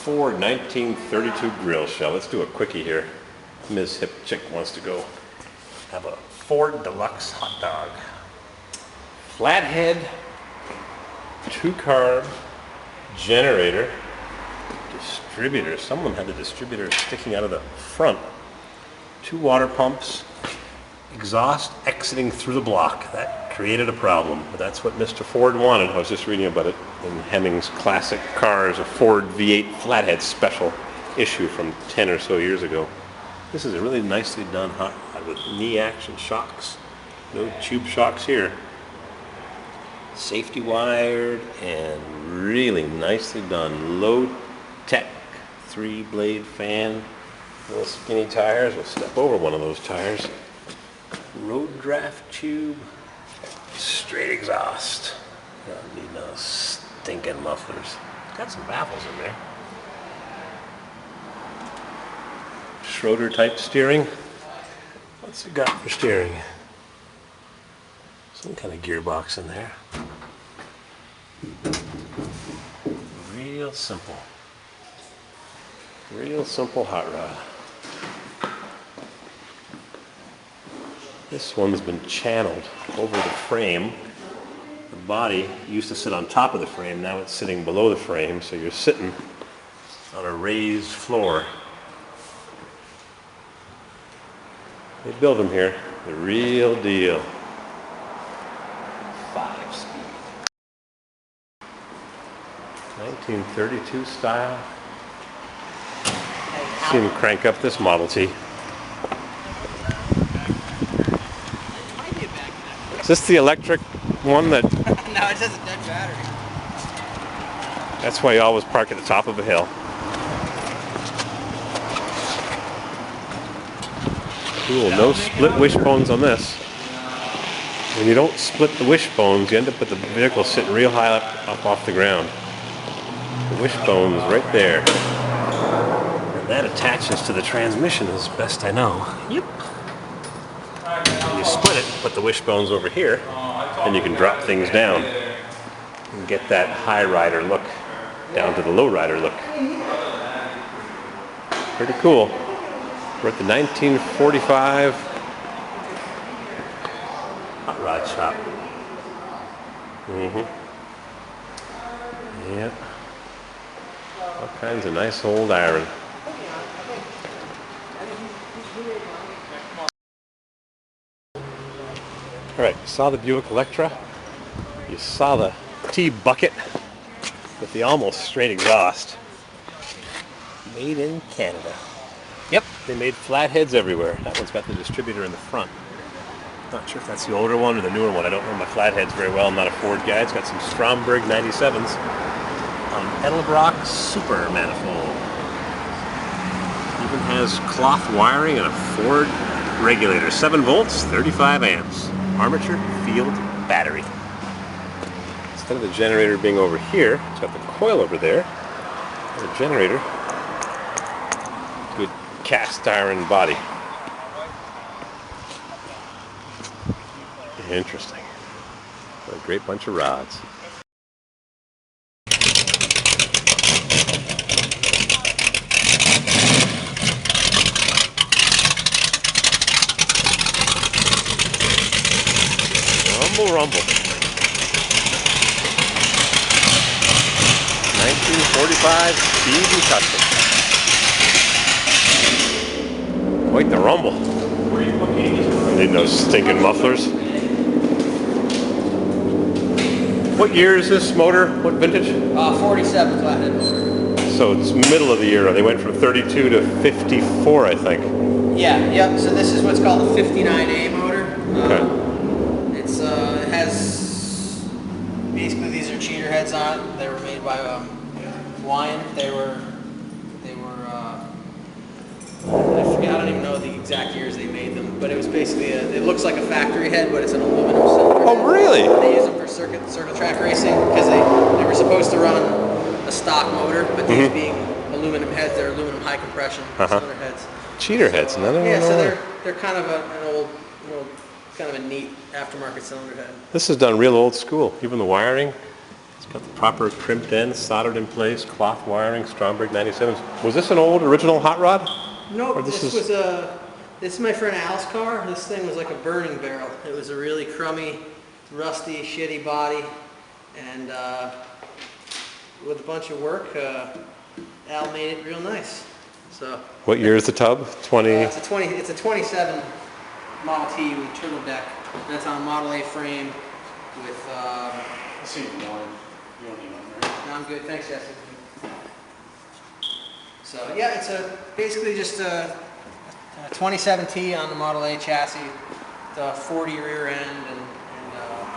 Ford 1932 grill shell. Let's do a quickie here. MsHipChic wants to go have a Ford Deluxe hot dog. Flathead, 2-carb, generator, distributor. Someone had the distributor sticking out of the front. 2 water pumps, exhaust exiting through the block. That created a problem, but that's what Mr. Ford wanted. I was just reading about it in Hemming's Classic Cars, a Ford V8 Flathead special issue from 10 or so years ago. This is a really nicely done hot rod with knee action shocks. No tube shocks here. Safety wired and really nicely done. Low tech 3-blade fan. Little skinny tires. We'll step over one of those tires. Road draft tube. Straight exhaust. Don't need no stinking mufflers. Got some baffles in there. Schroeder type steering. What's it got for steering? Some kind of gearbox in there. Real simple. Real simple hot rod. This one's been channeled over the frame. The body used to sit on top of the frame, now it's sitting below the frame, so you're sitting on a raised floor. They build them here, the real deal. 5-speed. 1932 style. See him crank up this Model T. Is this the electric one that... No, it has a dead battery. That's why you always park at the top of a hill. Cool, no split wishbones on this. When you don't split the wishbones, you end up with the vehicle sitting real high up off the ground. The wishbone is right there. And that attaches to the transmission as best I know. Yep. When you split it, put the wishbones over here, and you can drop things down and get that high rider look down to the low rider look. Pretty cool. We're at the 1945 hot rod shop. Yep. All kinds of nice old iron. Alright, you saw the Buick Electra. You saw the T-bucket with the almost straight exhaust. Made in Canada. Yep, they made flatheads everywhere. That one's got the distributor in the front. Not sure if that's the older one or the newer one. I don't know my flatheads very well. I'm not a Ford guy. It's got some Stromberg 97s. Edelbrock super manifold. Even has cloth wiring and a Ford regulator. 7 volts, 35 amps. Armature field battery. Instead of the generator being over here, it's got the coil over there. And the generator. Good cast iron body. Interesting. What a great bunch of rods. Rumble, rumble. 1945 Speed and Custom. Quite the rumble. Need no stinking mufflers. What year is this motor? What vintage? 47 flathead motor. So it's middle of the year. They went from 32 to 54, I think. Yeah, yep. So this is what's called a 59A motor. Okay. It has basically these are cheater heads on it. They were made by Hawaiian. They were I forget. I don't even know the exact years they made them, but it was basically it looks like a factory head, but it's an aluminum cylinder. Oh, really? They use them for circuit track racing because they were supposed to run a stock motor, but these being aluminum heads, they're aluminum high compression cylinder heads. Cheater heads, none of them. Yeah, so they're kind of an old, kind of a neat aftermarket cylinder head. This is done real old school. Even the wiring is Got the proper crimped ends, soldered in place, cloth wiring, Stromberg 97s. Was this an old original hot rod? Nope, Or this is my friend Al's car. This thing was like a burning barrel. It was a really crummy, rusty, shitty body, and with a bunch of work, Al made it real nice. So. What year is the tub? 20? It's a 27 Model T with turbo deck. That's on a Model A frame with. I see one. You don't need one, right? No, I'm good. Thanks, Jesse. So yeah, it's basically just a 27T on the Model A chassis, the 40 rear end, and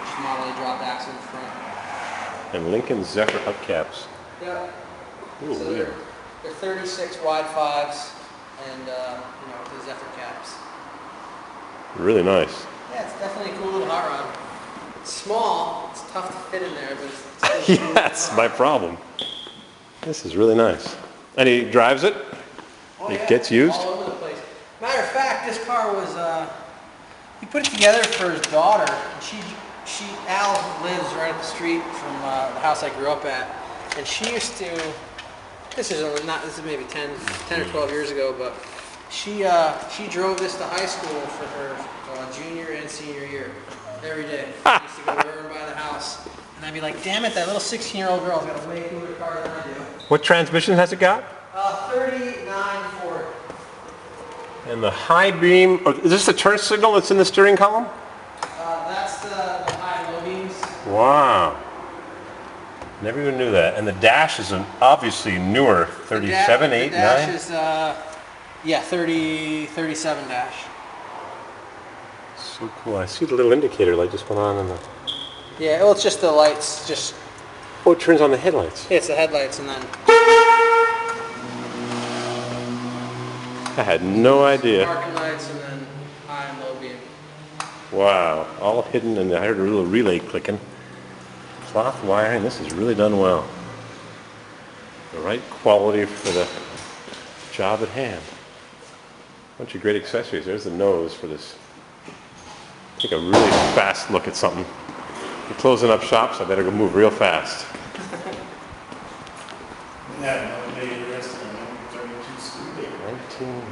just Model A drop axle in front. And Lincoln Zephyr hubcaps. Yeah. Ooh, So weird. they're 36 wide 5s, and the Zephyr caps. Really nice. Yeah, it's definitely a cool little hot rod. It's small. It's tough to fit in there, but it's still Yeah, that's my problem. This is really nice. And he drives it? Oh, It yeah, gets used? all over the place. Matter of fact, this car was, he put it together for his daughter. And Al lives right up the street from the house I grew up at. And she used to, this is maybe 10 or 12 years ago, but she drove this to high school for her junior and senior year. Every day. I used to go over and buy the house. And I'd be like, damn it, that little 16-year-old girl's got a way cooler car than I do. What transmission has it got? 39 Ford. And the high beam, is this the turn signal that's in the steering column? That's the high and low beams. Wow. Never even knew that. And the dash is an obviously newer, 37, 8, 9? The dash is, yeah, 37 dash. So cool. I see the little indicator light just went on in the... Yeah, well, it's just the lights, just... Oh, it turns on the headlights. Yeah, it's the headlights, and then... I had no idea. Parking lights, and then high and low beam. Wow. All hidden, and I heard a little relay clicking. Cloth wiring, this is really done well. The right quality for the job at hand. Bunch of great accessories. There's the nose for this. Take a really fast look at something. You're closing up shop, so I better go move real fast. Yeah, another day the rest of them. 32 speed. 19.